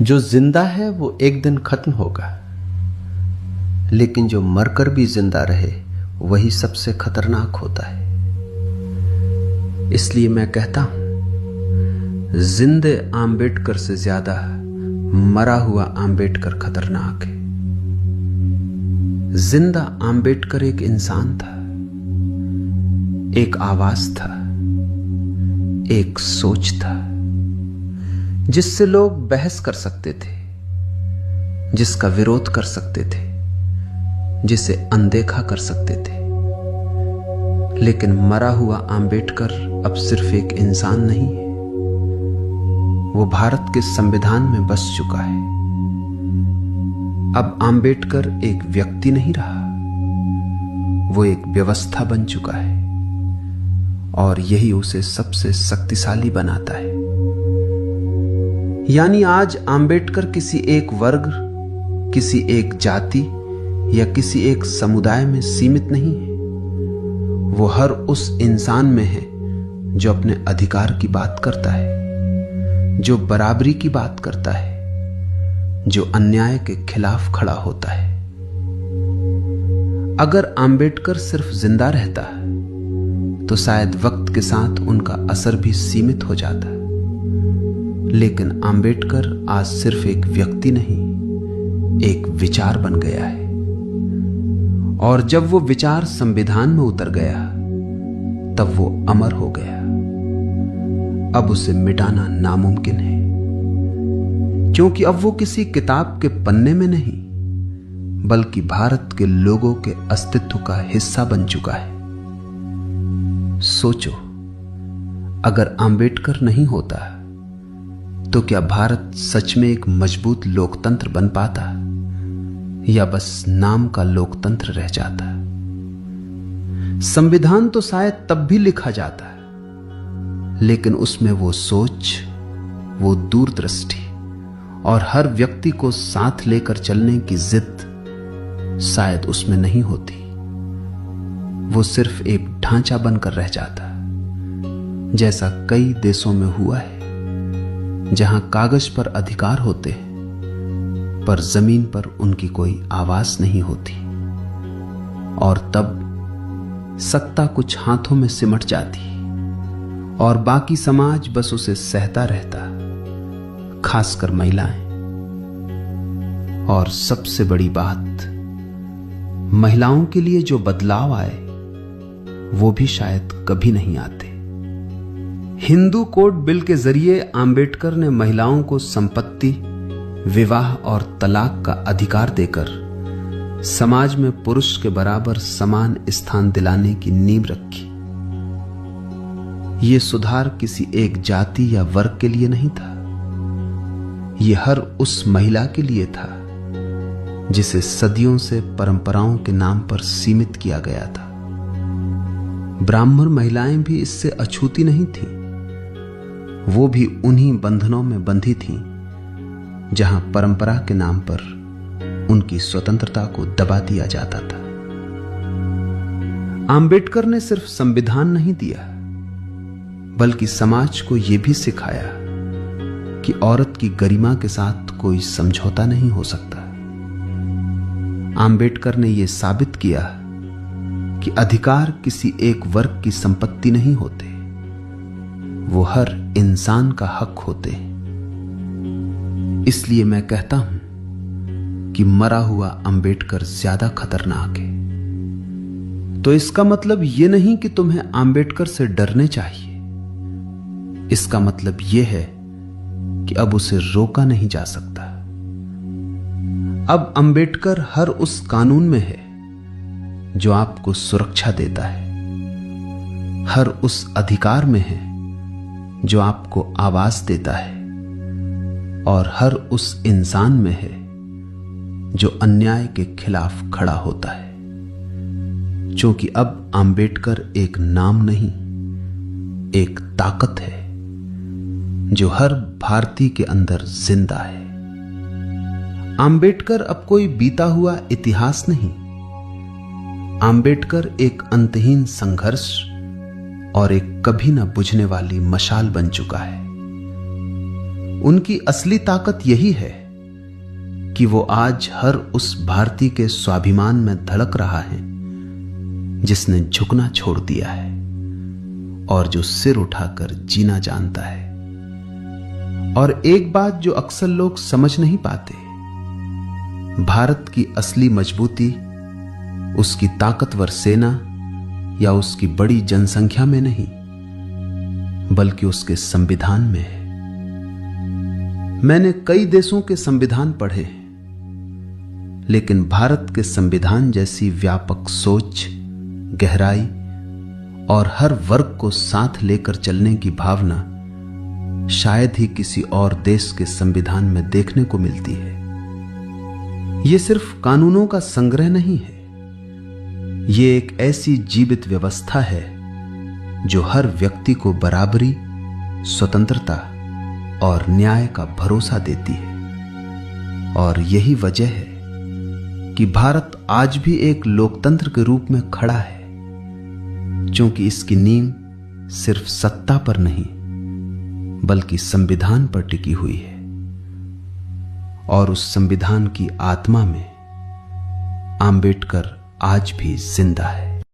जो जिंदा है वो एक दिन खत्म होगा, लेकिन जो मरकर भी जिंदा रहे वही सबसे खतरनाक होता है। इसलिए मैं कहता हूं, जिंदे आम्बेडकर से ज्यादा मरा हुआ आम्बेडकर खतरनाक है। जिंदा आम्बेडकर एक इंसान था, एक आवाज था, एक सोच था, जिससे लोग बहस कर सकते थे, जिसका विरोध कर सकते थे, जिसे अनदेखा कर सकते थे। लेकिन मरा हुआ आम्बेडकर अब सिर्फ एक इंसान नहीं है, वो भारत के संविधान में बस चुका है। अब आम्बेडकर एक व्यक्ति नहीं रहा, वो एक व्यवस्था बन चुका है, और यही उसे सबसे शक्तिशाली बनाता है। यानी आज आम्बेडकर किसी एक वर्ग, किसी एक जाति या किसी एक समुदाय में सीमित नहीं है। वो हर उस इंसान में है जो अपने अधिकार की बात करता है, जो बराबरी की बात करता है, जो अन्याय के खिलाफ खड़ा होता है। अगर आम्बेडकर सिर्फ जिंदा रहता तो शायद वक्त के साथ उनका असर भी सीमित हो जाता। लेकिन आम्बेडकर आज सिर्फ एक व्यक्ति नहीं, एक विचार बन गया है। और जब वो विचार संविधान में उतर गया, तब वो अमर हो गया। अब उसे मिटाना नामुमकिन है, क्योंकि अब वो किसी किताब के पन्ने में नहीं, बल्कि भारत के लोगों के अस्तित्व का हिस्सा बन चुका है। सोचो, अगर आम्बेडकर नहीं होता तो क्या भारत सच में एक मजबूत लोकतंत्र बन पाता, या बस नाम का लोकतंत्र रह जाता? संविधान तो शायद तब भी लिखा जाता, लेकिन उसमें वो सोच, वो दूरदृष्टि और हर व्यक्ति को साथ लेकर चलने की जिद शायद उसमें नहीं होती। वो सिर्फ एक ढांचा बनकर रह जाता, जैसा कई देशों में हुआ है, जहां कागज पर अधिकार होते हैं पर जमीन पर उनकी कोई आवाज नहीं होती। और तब सत्ता कुछ हाथों में सिमट जाती और बाकी समाज बस उसे सहता रहता, खासकर महिलाएं। और सबसे बड़ी बात, महिलाओं के लिए जो बदलाव आए वो भी शायद कभी नहीं आते। हिंदू कोड बिल के जरिए आम्बेडकर ने महिलाओं को संपत्ति, विवाह और तलाक का अधिकार देकर समाज में पुरुष के बराबर समान स्थान दिलाने की नींव रखी। यह सुधार किसी एक जाति या वर्ग के लिए नहीं था, यह हर उस महिला के लिए था जिसे सदियों से परंपराओं के नाम पर सीमित किया गया था। ब्राह्मण महिलाएं भी इससे अछूती नहीं थीं, वो भी उन्हीं बंधनों में बंधी थीं जहां परंपरा के नाम पर उनकी स्वतंत्रता को दबा दिया जाता था। आम्बेडकर ने सिर्फ संविधान नहीं दिया, बल्कि समाज को यह भी सिखाया कि औरत की गरिमा के साथ कोई समझौता नहीं हो सकता। आम्बेडकर ने यह साबित किया कि अधिकार किसी एक वर्ग की संपत्ति नहीं होते, वो हर इंसान का हक होते हैं। इसलिए मैं कहता हूं कि मरा हुआ आम्बेडकर ज्यादा खतरनाक है। तो इसका मतलब यह नहीं कि तुम्हें आम्बेडकर से डरने चाहिए। इसका मतलब यह है कि अब उसे रोका नहीं जा सकता। अब आम्बेडकर हर उस कानून में है जो आपको सुरक्षा देता है, हर उस अधिकार में है जो आपको आवाज देता है, और हर उस इंसान में है जो अन्याय के खिलाफ खड़ा होता है। क्योंकि अब आम्बेडकर एक नाम नहीं, एक ताकत है जो हर भारतीय के अंदर जिंदा है। आम्बेडकर अब कोई बीता हुआ इतिहास नहीं, आम्बेडकर एक अंतहीन संघर्ष और एक कभी न बुझने वाली मशाल बन चुका है। उनकी असली ताकत यही है कि वो आज हर उस भारतीय के स्वाभिमान में धड़क रहा है जिसने झुकना छोड़ दिया है और जो सिर उठाकर जीना जानता है। और एक बात जो अक्सर लोग समझ नहीं पाते, भारत की असली मजबूती उसकी ताकतवर सेना या उसकी बड़ी जनसंख्या में नहीं, बल्कि उसके संविधान में है। मैंने कई देशों के संविधान पढ़े, लेकिन भारत के संविधान जैसी व्यापक सोच, गहराई और हर वर्ग को साथ लेकर चलने की भावना शायद ही किसी और देश के संविधान में देखने को मिलती है। यह सिर्फ कानूनों का संग्रह नहीं है, यह एक ऐसी जीवित व्यवस्था है जो हर व्यक्ति को बराबरी, स्वतंत्रता और न्याय का भरोसा देती है। और यही वजह है कि भारत आज भी एक लोकतंत्र के रूप में खड़ा है, क्योंकि इसकी नींव सिर्फ सत्ता पर नहीं बल्कि संविधान पर टिकी हुई है। और उस संविधान की आत्मा में आंबेडकर आज भी जिंदा है।